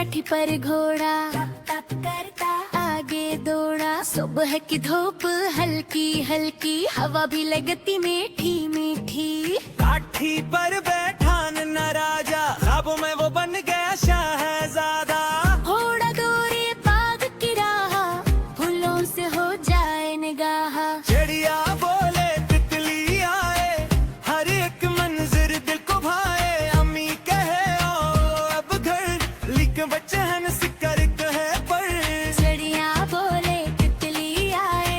काठी पर घोड़ा तप करता आगे दौड़ा। सुबह की धूप हल्की हल्की, हवा भी लगती मीठी मीठी। काठी पर बैठा न राजा, ख्वाबों में वो बन गया शहजादा। घोड़ा दौड़े बाग की राह, फूलों से हो जाए निगाह। चिड़िया बोले तितली आए, हर एक मंजर दिल को भाए। अम्मी कहे आओ अब घर, लिख बच्चे हैं सिक्कर कहे पर। चिड़िया बोले तितली आए,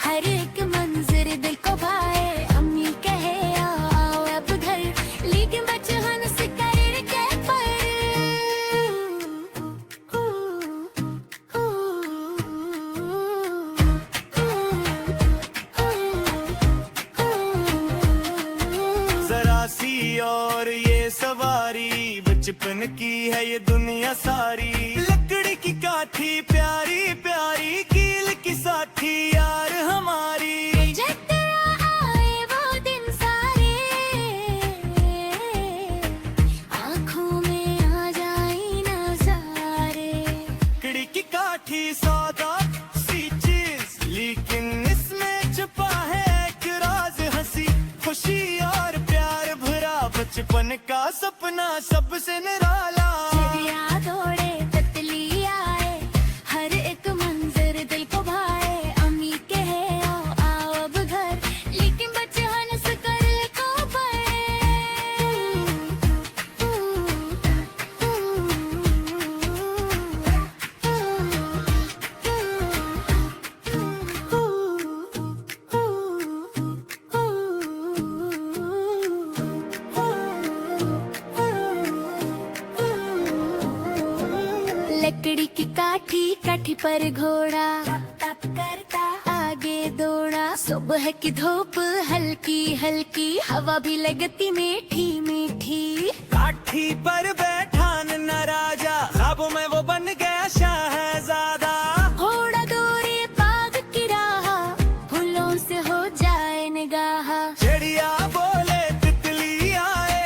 हर एक मंजर दिल को भाए। अम्मी कहे आओ अब घर, लेकिन बच्चे हंस कर के पर। जरा सी और ये सवारी, बचपन की है ये दुनिया सारी। लकड़ी की काठी प्यारी प्यारी, कील की साथी यार हमारी। जब तेरा आए वो दिन सारे, आँखों में आ जाए नज़ारे। लकड़ी की काठी सौदा सी चीज, लेकिन इसमें छुपा है एक राज। हंसी खुशी और प्यार भरा बचपन का सपना सबसे निराला। चिड़िया दौड़े तितली आए, हर एक मंजर दिल को भाए। अम्मी कहे आओ अब घर, लेकिन बच्चे हंस कर को लकड़ी की काठी पर घोड़ा तप करता आगे दौड़ा। सुबह की धूप हल्की हल्की, हवा भी लगती मीठी मीठी। काठी पर बैठा न राजा, ख्वाबों में वो बन गया शहजादा। घोड़ा दौड़े बाग की राह, फूलों से हो जाए निगाह। चिड़िया बोले तितली आए,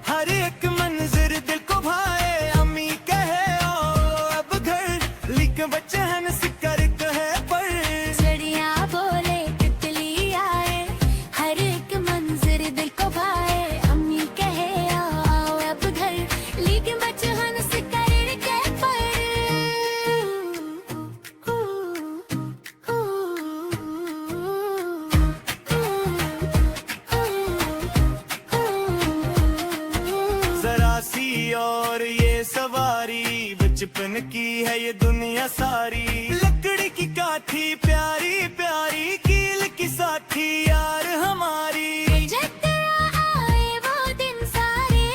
हर एक मंजर दिल को भाए। अम्मी कहे आओ अब घर, लिख बच्चे हैं सिक्कर कहे पर। चिड़िया बोले तितली आए, हर एक मंजर दिल को भाए। अम्मी कहे आओ अब घर, लेकिन बच्चे हंस कर के पर। जरा सी और ये सवारी, बचपन की है ये दुनिया सारी। लकड़ी की काठी प्यारी प्यारी, कील की साथी यार हमारी। जब तेरा आए वो दिन सारे,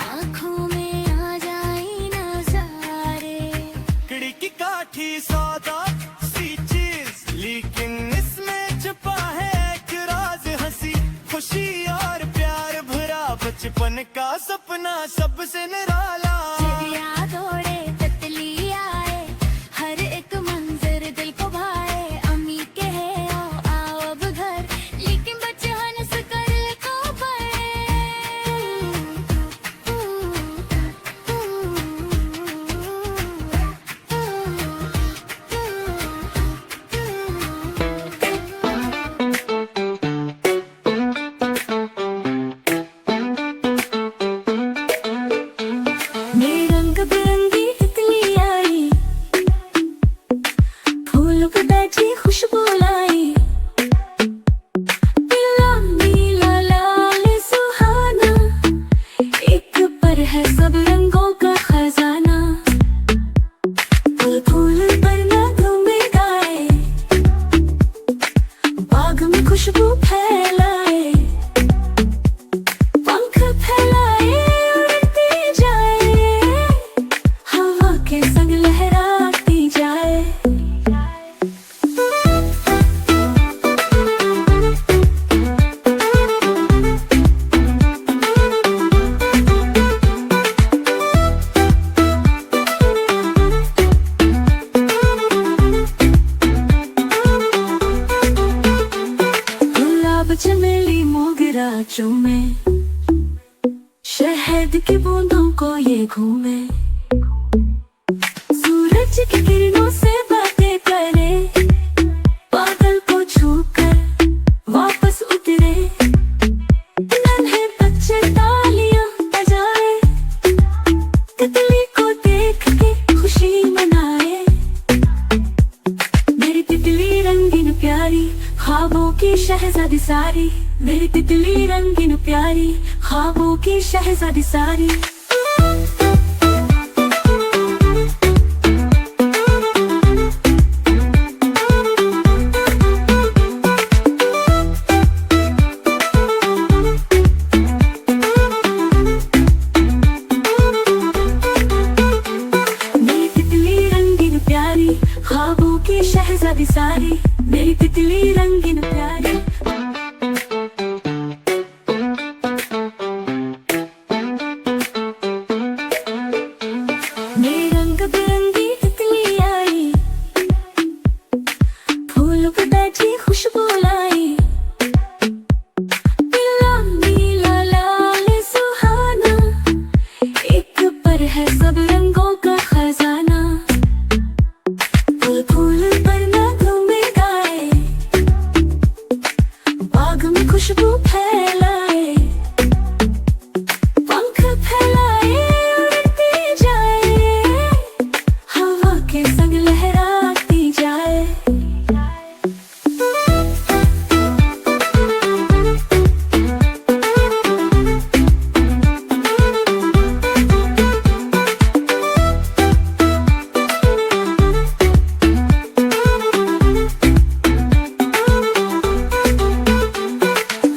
आँखों में आ जाए नज़ारे। लकड़ी की काठी सौदा सी चीज, लेकिन इसमें छुपा है एक राज। हंसी खुशी और प्यार भरा बचपन का सपना सबसे निराला। चिड़िया दौड़े तितली आए, हर एक मंजर दिल को भाए। अम्मी कहे आओ अब घर, लेकिन बच्चे हंस कर को मेरे रंग बिरंगी तितली आई, फूलों पे बैठी खुशबू लाई। पीला नीला लाल सुहाना, एक पर है सब रंगों का खजाना। फूल फूल पर ना धूम गाए, बाग में खुशबू फैलाए। पंख फैलाए उड़ती जाए, हवा के संग लहराती जाए। गुलाब चमेली मोगरा चूमे, शहद की बूंदों को को ये घूमे, सूरज की किरणों से बातें करे, बादल को छूकर वापस उतरे, नन्हे बच्चे तालियां बजाए, तितली को देख के खुशी मनाए। मेरी तितली रंगीन प्यारी, ख्वाबों की शहजादी सारी, मेरी तितली रंगीन प्यारी, ख्वाबों की शहजादी सारी। मेरी तितली रंगीन प्यारी, ख्वाबों की शहजादी सारी, मेरी तितली रंगीन प्यारी। मेरी रंग बिरंगी तितली आई, फूल पे बैठी खुशबू लाई, पीला नीला लाल सुहाना, एक पर है सब रंगों का खजाना। फूल फूल पर नगमे गाए, बाग में खुशबू फैलाए, पंख फैलाए उड़ती जाए, हवा के संग लहराती जाए।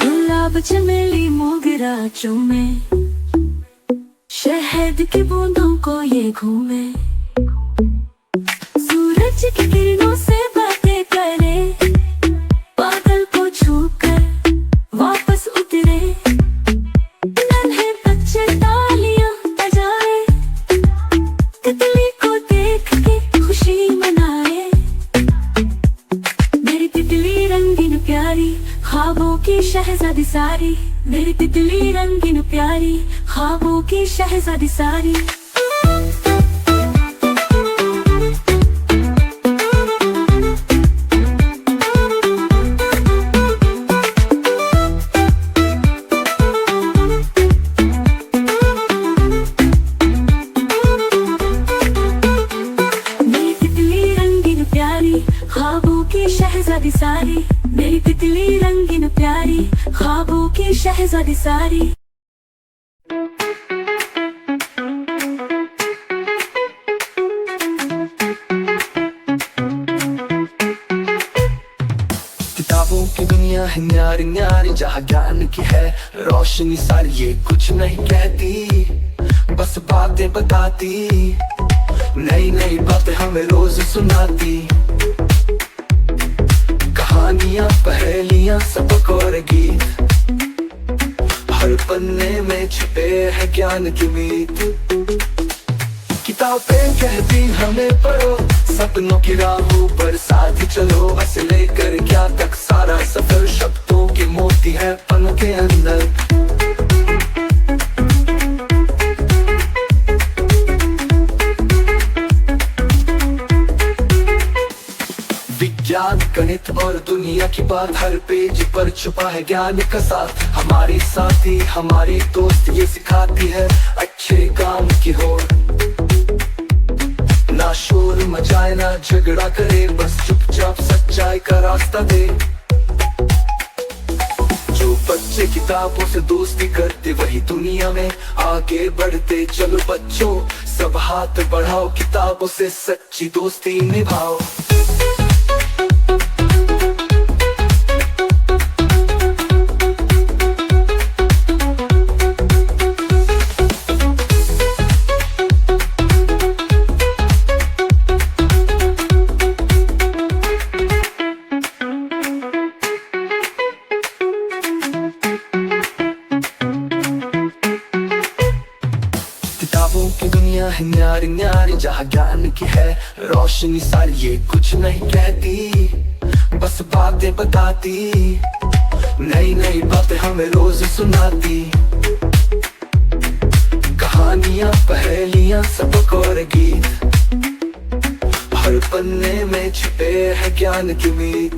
गुलाब चमेली मोगरा चूमे, शहद की बूंदों को ये घूमे, सूरज की किरणों से बातें करे, बादल को छूकर वापस उतरे, नन्हे बच्चे तालियां बजाए, तितली को देख के खुशी मनाए। मेरी तितली रंगीन प्यारी, ख्वाबों की शहजादी सारी, मेरी तितली रंगीन प्यारी, ख्वाबों की शहजादी सारी। मेरी तितली रंगीन प्यारी, ख्वाबों की शहजादी सारी, मेरी तितली रंगीन प्यारी, ख्वाबों की शहजादी सारी। किताबों की दुनिया है न्यारी न्यारी, जहाँ ज्ञान की है रोशनी सारी, ये कुछ नहीं कहती बस बातें बताती, नई नई बातें हमें रोज सुनाती, कहानियां पहेलियां सबक और गीत, हर पन्ने में छुपे है ज्ञान की मीत। किताबें कहती हमें पढ़ो, सपनों की राहों पर साथ चलो, बस लेकर क्या तक सारा सफर, शब्दों के मोती है पन्नों के अंदर। विज्ञान गणित और दुनिया की बात, हर पेज पर छुपा है ज्ञान का साथ, हमारी साथी हमारी दोस्त ये सिखाती है अच्छे काम की होड़, ना शोर मचाए ना झगड़ा करे, बस चुपचाप सच्चाई का रास्ता दे। जो बच्चे किताबों से दोस्ती करते, वही दुनिया में आगे बढ़ते। चलो बच्चों सब हाथ बढ़ाओ, किताबों से सच्ची दोस्ती निभाओ। किताबों की दुनिया है न्यारी न्यारी, जहाँ ज्ञान की है रोशनी सारी, ये कुछ नहीं कहती बस बातें बताती, नई नई बातें हमें रोज सुनाती, कहानी कहानियाँ पहेलियाँ सबक और गीत, हर पन्ने में छिपे है ज्ञान की मीत।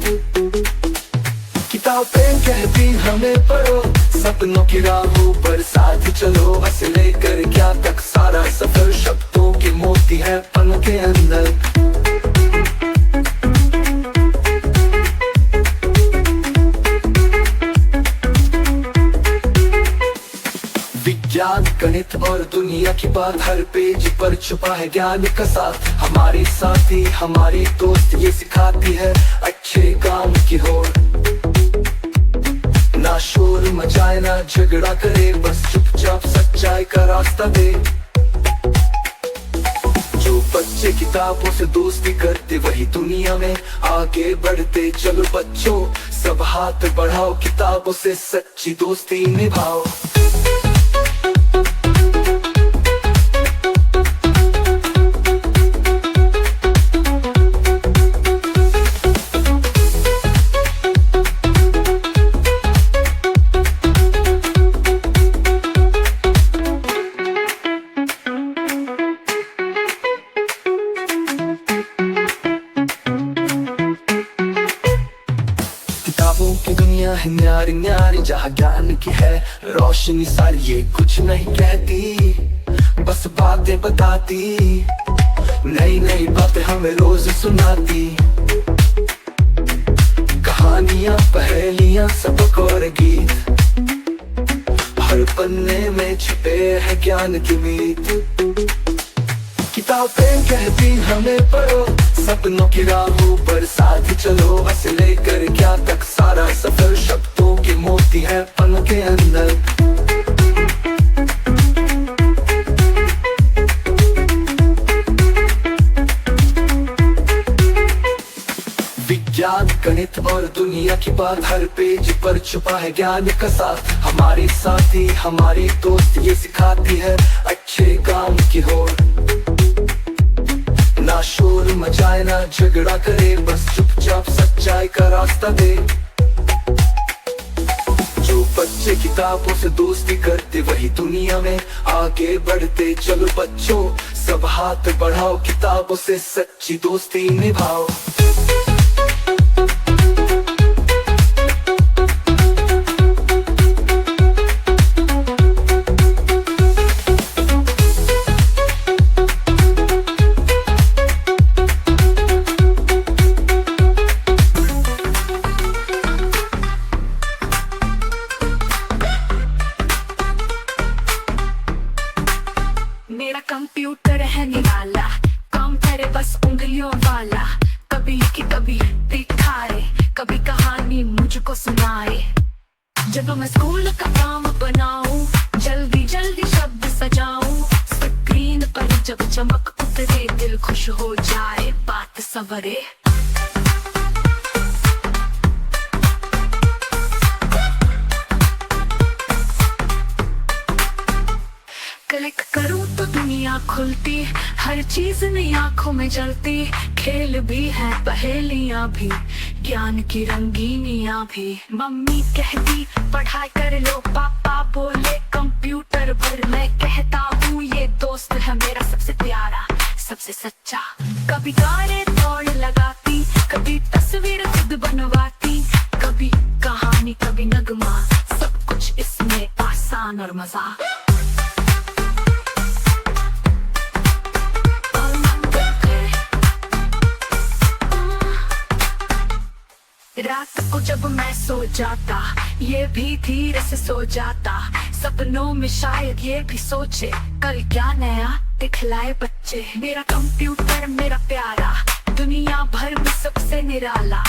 किताबें कहती हमें पढ़ो, सपनों की राहों पर साथ चलो। बस लेकर क्या तक सारा सफर शब्दों के मोती है पन के अंदर। विज्ञान गणित और दुनिया की बात, हर पेज पर छुपा है ज्ञान का साथ। हमारी साथी हमारी दोस्त ये सिखाती है अच्छे काम की होड़। ना शोर मचाए ना झगड़ा करे, बस चुपचाप सच्चाई का रास्ता दे। जो बच्चे किताबों से दोस्ती करते वही दुनिया में आगे बढ़ते। चलो बच्चों सब हाथ बढ़ाओ, किताबों से सच्ची दोस्ती निभाओ। किताबों की दुनिया है न्यारी न्यारी, जहाँ ज्ञान की है रोशनी सारी। ये कुछ नहीं कहती बस बातें बताती, नई नई बातें हमें रोज सुनाती। कहानियाँ पहेलियाँ सबक और गीत, हर पन्ने में छिपे है ज्ञान की मीत। किताबें कहती हमें पढ़ो, सपनों की राहों पर साथ चलो। बस लेकर क्या तक सारा सफर शब्दों के मोती है पन के अंदर। विज्ञान गणित और दुनिया की बात, हर पेज पर छुपा है ज्ञान का साथ। हमारी साथी हमारी दोस्त ये सिखाती है अच्छे काम की होड़। ना शोर मचाए ना झगड़ा करे, बस चुपचाप सच्चाई का रास्ता दे। जो बच्चे किताबों से दोस्ती करते वही दुनिया में आगे बढ़ते। चलो बच्चों सब हाथ बढ़ाओ, किताबों से सच्ची दोस्ती निभाओ। मेरा कंप्यूटर है निराला, काम करे बस उंगलियों वाला। कभी की कभी दिखाए, कभी कहानी मुझको सुनाए। जब मैं स्कूल का काम बनाऊं, जल्दी जल्दी शब्द सजाऊं। स्क्रीन पर जब चमक उतरे, दिल खुश हो जाए बात सवरे। क्लिक करूं तो दुनिया खुलती, हर चीज नई आंखों में जलती। खेल भी है पहेलियां भी, ज्ञान की रंगीनियां भी। मम्मी कहती पढ़ाई कर लो, पापा बोले कंप्यूटर पर। मैं कहता हूँ ये दोस्त है मेरा सबसे प्यारा सबसे सच्चा। कभी गाने दौड़ लगाती, कभी तस्वीर खुद बनवाती। कभी कहानी कभी नगमा, सब कुछ इसमें आसान और मजा। रात को जब मैं सो जाता, ये भी धीरे से सो जाता। सपनों में शायद ये भी सोचे, कल क्या नया दिखलाए बच्चे। मेरा कंप्यूटर मेरा प्यारा, दुनिया भर में सबसे निराला।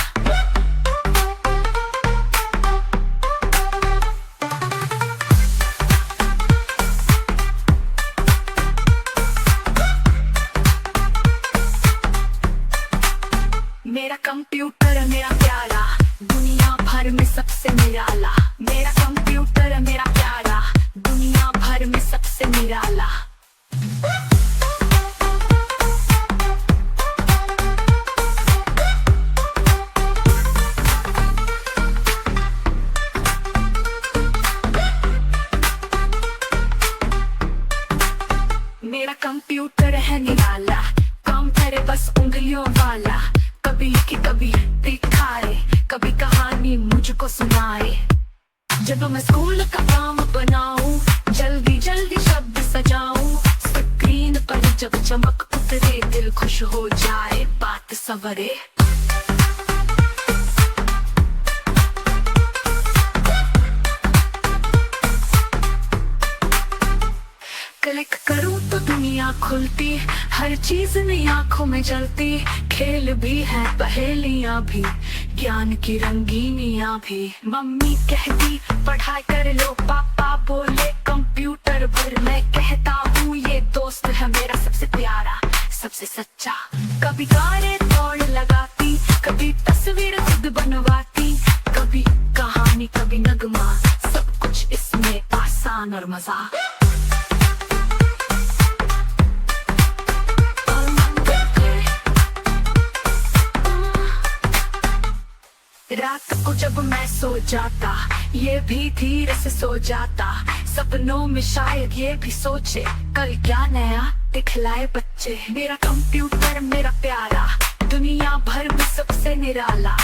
मेरा कंप्यूटर मेरा प्यारा, दुनिया भर में सबसे निराला। मेरा कंप्यूटर मेरा प्यारा, दुनिया भर में सबसे निराला। है निराला, काम करे बस उंगलियों वाला। कभी लिखी कभी दिखाए, कभी कहानी मुझको सुनाए। जब मैं स्कूल का काम बनाऊं, जल्दी जल्दी शब्द सजाऊं। स्क्रीन पर जब चमक उतरे, दिल खुश हो जाए, बात सवरे। क्लिक करूं तो दुनिया खुलती, हर चीज नई आंखों में जलती। खेल भी है, पहेलियां भी, ज्ञान की रंगीनियां भी। मम्मी कहती पढ़ाई कर लो, पापा बोले कंप्यूटर पर। मैं कहता हूँ ये दोस्त है मेरा सबसे प्यारा, सबसे सच्चा। कभी कारें दौड़ लगाती, कभी तस्वीर खुद बनवाती। कभी कहानी कभी नगमा, सब कुछ इसमें आसान और मजा। रात को जब मैं सो जाता, ये भी धीरे से सो जाता। सपनों में शायद ये भी सोचे, कल क्या नया दिखलाए बच्चे। मेरा कंप्यूटर मेरा प्यारा, दुनिया भर में सबसे निराला।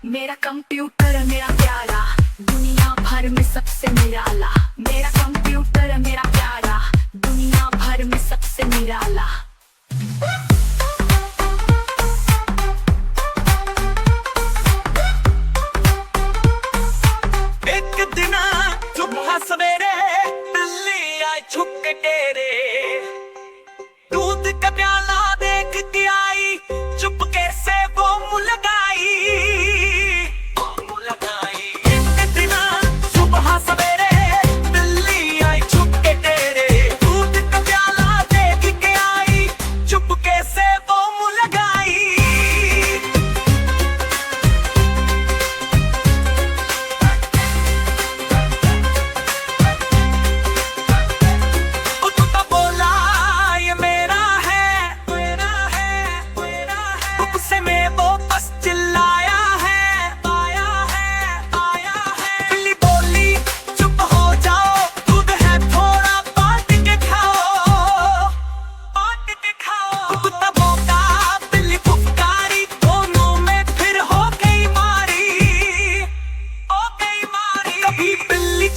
मेरा कंप्यूटर मेरा प्यारा, दुनिया भर में सबसे निराला। मेरा कंप्यूटर मेरा प्यारा, दुनिया भर में सबसे निराला। एक दिन सुबह सवेरे बिल्ली आई छुप के तेरे। दूध का प्याला देख के आई, चुपके से वो मुँह लगाई।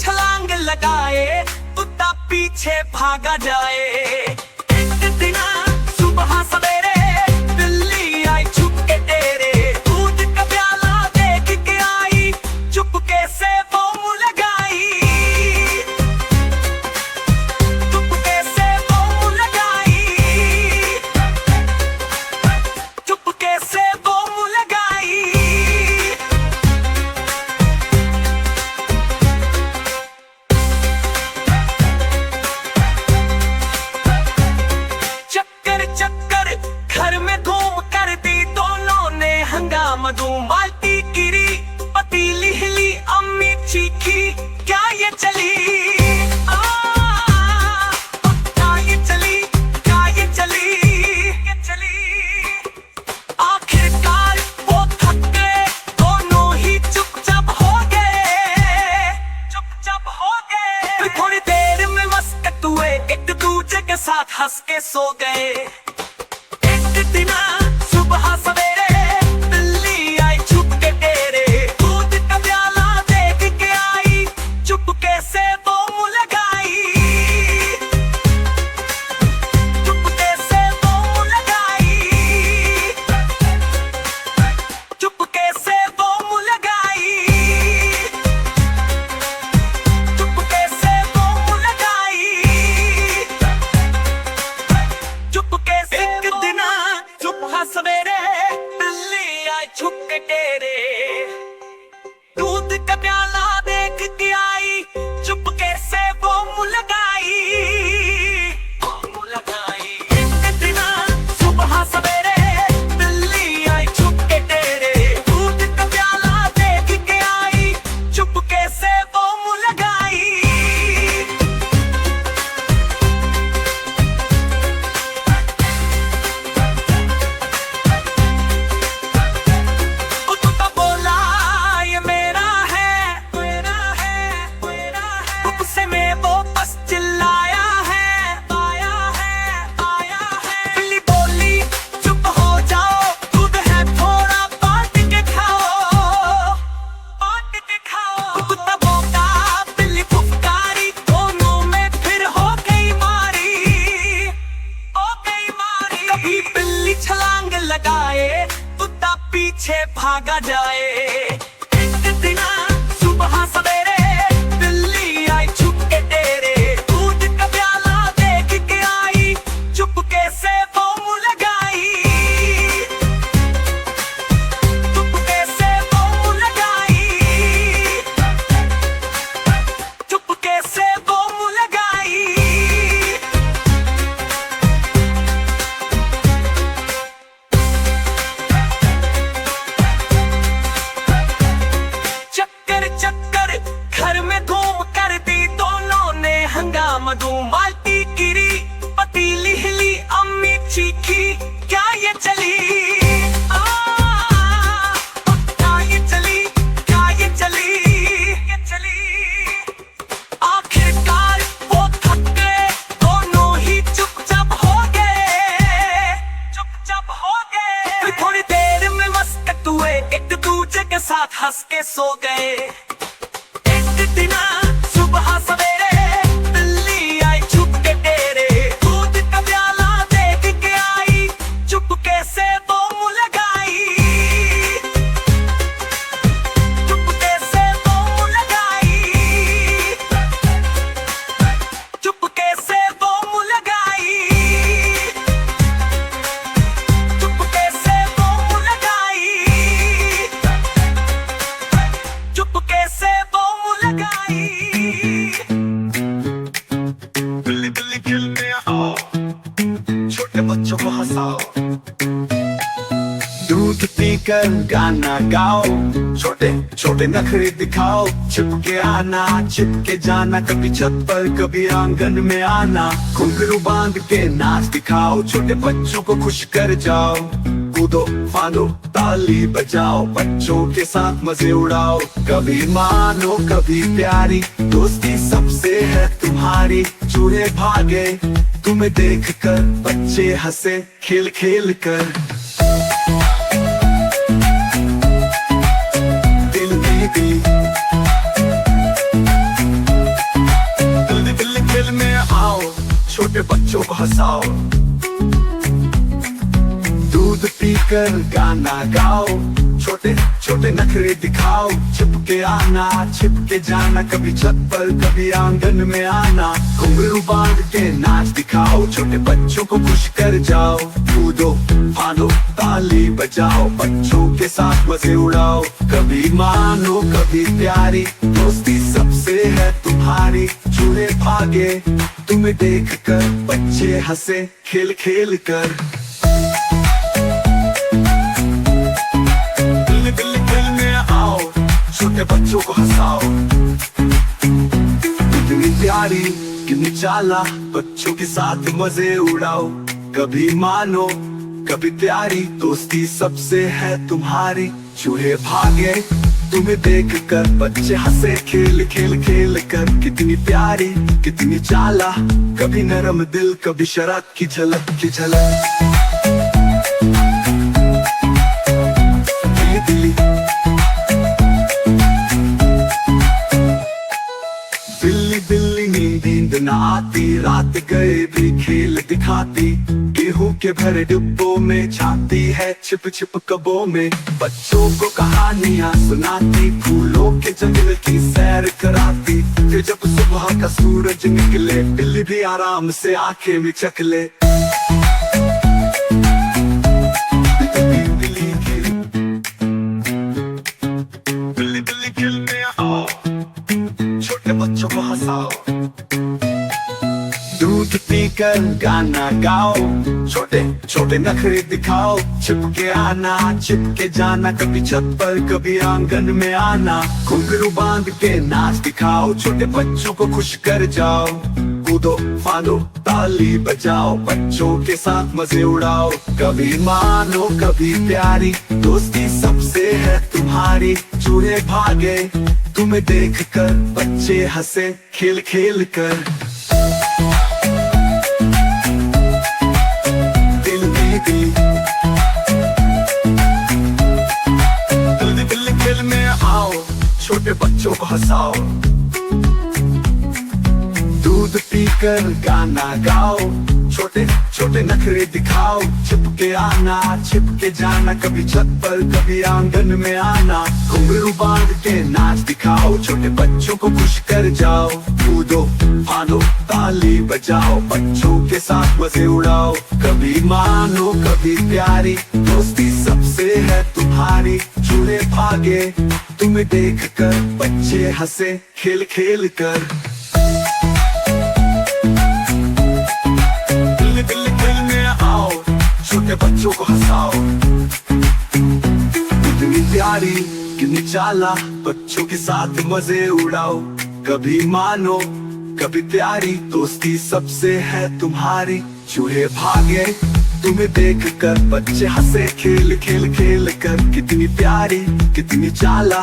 छलांग लगाए, कुत्ता पीछे भागा जाए। एक दिन सुबह सवेरे बिल्ली आई छुप के तेरे। दूध का प्याला देख के आई, चुपके से वो मुँह लगाई। चुपके से वो मुँह लगाई, चुपके से वो मुँह लगाई। घर में घूम कर दी दोनों ने हंगामा। बाल्टी गिरी, पतीली हिली, अम्मी चीखी, क्या ये चली? क्या ये चली? क्या ये चली? ये चली। आखिरकार वो थक गए, दोनों ही चुपचाप हो गए। चुपचाप हो गए। फिर थोड़ी देर में मस्कत हुए, एक दूसरे के साथ हंस के सो गए। दिन सुबह सवेरे बिल्ली आई छुप के तेरे। दूध का प्याला देख के आई, चुपके से वो मुँह लगाई। चुपके से वो मुँह लगाई, चुपके से वो मुँह लगाई। चुपके से वो मुँह लगाई, चुपके से। एक दिन सुबह सवेरे बिल्ली आई छुप के तेरे। दूध का प्याला देख के आई, चुपके से वो मुँह लगाई। मुँह लगाई। एक दिन सुबह सवेरे बिल्ली आई छुप के तेरे। दूध का प्याला देख के आई, चुपके से वो मुँह लगाई। कुत्ता पीछे भागा जाए। एक दिन सुबह सवेरे बिल्ली आई छुप के डेरे, दूध का प्याला देख के आई, चुपके से वो मुंह लगाई, चुपके से वो मुंह लगाई, चुपके से वो मुंह लगाई। चक्कर चक्कर घर में घूम कर दी दोनों ने हंगामा, धूम बाल्टी गिरी, पतीली हिली, अम्मी चीखी, क्या ये चली क्या ये चली, क्या ये चली, ये चली। आखिरकार वो थक गए, दोनों ही चुपचाप हो गए, चुपचाप हो गए। फिर थोड़ी देर में मस्कत हुए, एक दूजे के साथ हंस के सो गए। एक दिन सुबह सवेरे बिल्ली आई छुप के डेरे, दूध का प्याला देख के आई, चुपके से वो मुंह लगाई, चुपके से वो मुंह लगाई, चुपके से वो मुंह लगाई, चुपके से वो मुंह लगाई, चुपके से वो मुंह लगाई। बिल्ली बिल्ली खेलने आओ, छोटे बच्चों को हंसाओ, दूध पीकर गाना गाओ, छोटे छोटे नखरे दिखाओ, छिपके आना छिपके जाना, कभी छत पर कभी आंगन में आना, घुंघरू बांध के नाच दिखाओ, छोटे बच्चों को खुश कर जाओ, कूदो फांदो ताली बजाओ, बच्चों के साथ मजे उड़ाओ, कभी मानो कभी प्यारी, दोस्ती सबसे है तुम्हारी, चूहे भागे तुम्हें देखकर, बच्चे हंसे खेल खेल कर। दिल दिल खेल में आओ, छोटे बच्चों को हंसाओ, दूध पीकर गाना गाओ, छोटे छोटे नखरे दिखाओ, छिपके आना छिपके जाना, कभी छत पर कभी आंगन में आना, घुंघरू बांध के नाच दिखाओ, छोटे बच्चों को खुश कर जाओ, कूदो फांदो ताली बजाओ, बच्चों के साथ मजे उड़ाओ, कभी मानो कभी प्यारी, दोस्ती सबसे है तुम्हारी, चूहे भागे तुम्हें देखकर, बच्चे हंसे खेल खेल कर। छोटे बच्चों को हंसाओ, कितनी प्यारी कितनी चाला, बच्चों के साथ मजे उड़ाओ, कभी मानो कभी प्यारी, दोस्ती सबसे है तुम्हारी, चूहे भागे तुम्हें देखकर, बच्चे हंसे खेल खेल खेल कर, कितनी प्यारी कितनी चाला, कभी नरम दिल कभी शरारत की झलक की झलक। बिल्ली नींद न आती, रात गए भी खेल दिखाती, गेहूं के भरे डिब्बों में छाती है, छिप छिप कबों में बच्चों को कहानियां सुनाती, फूलों के जंगल की सैर कराती, फिर जब सुबह का सूरज निकले, बिल्ली भी आराम से आंखें मिचक ले। बिल्ली बिल्ली खेलने आओ, छोटे बच्चों को हंसाओ, दूध पीकर गाना गाओ, छोटे छोटे नखरे दिखाओ, छिपके आना छिपके जाना, कभी छत पर कभी आंगन में आना, घुंघरू बांध के नाच दिखाओ, छोटे बच्चों को खुश कर जाओ, कूदो फांदो ताली बजाओ, बच्चों के साथ मजे उड़ाओ, कभी मानो कभी प्यारी, दोस्ती सबसे है तुम्हारी, चूहे भागे तुम्हें देखकर, बच्चे हंसे खेल खेल कर। दिल खेल में आओ, छोटे बच्चों को हंसाओ, दूध पीकर गाना गाओ, छोटे छोटे नखरे दिखाओ, छिपके आना छिपके जाना, कभी छत पर कभी आंगन में आना, घुंघरू बांध के नाच दिखाओ, छोटे बच्चों को खुश कर जाओ, कूदो फानो ताली बजाओ, बच्चों के साथ मजे उड़ाओ, कभी मानो कभी प्यारी दोस्ती सबसे है तुम्हारी, झूले भागे तुम्हें देख कर, बच्चे हंसे खेल खेल कर, छोटे बच्चों को हंसाओ, कितनी प्यारी कितनी चाला, बच्चों के साथ मजे उड़ाओ, कभी मानो कभी प्यारी दोस्ती सबसे है तुम्हारी, चूहे भागे तुम्हें देख कर, बच्चे हंसे खेल खेल खेल कर, कितनी प्यारी कितनी चाला,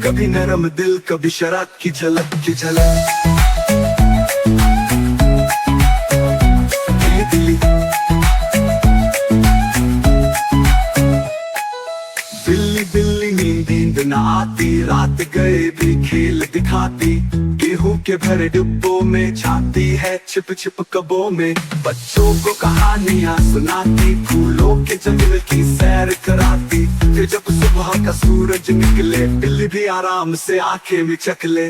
कभी नरम दिल कभी शरारत की झलक की झलक। बिल्ली नींद न आती, रात गए भी खेल दिखाती, गेहूं के भरे डिब्बों में छाती है, छिप छिप कबों में बच्चों को कहानियां सुनाती, फूलों के जंगल की सैर कराती, फिर जब सुबह का सूरज निकले, बिल्ली भी आराम से आंखें मिचक ले।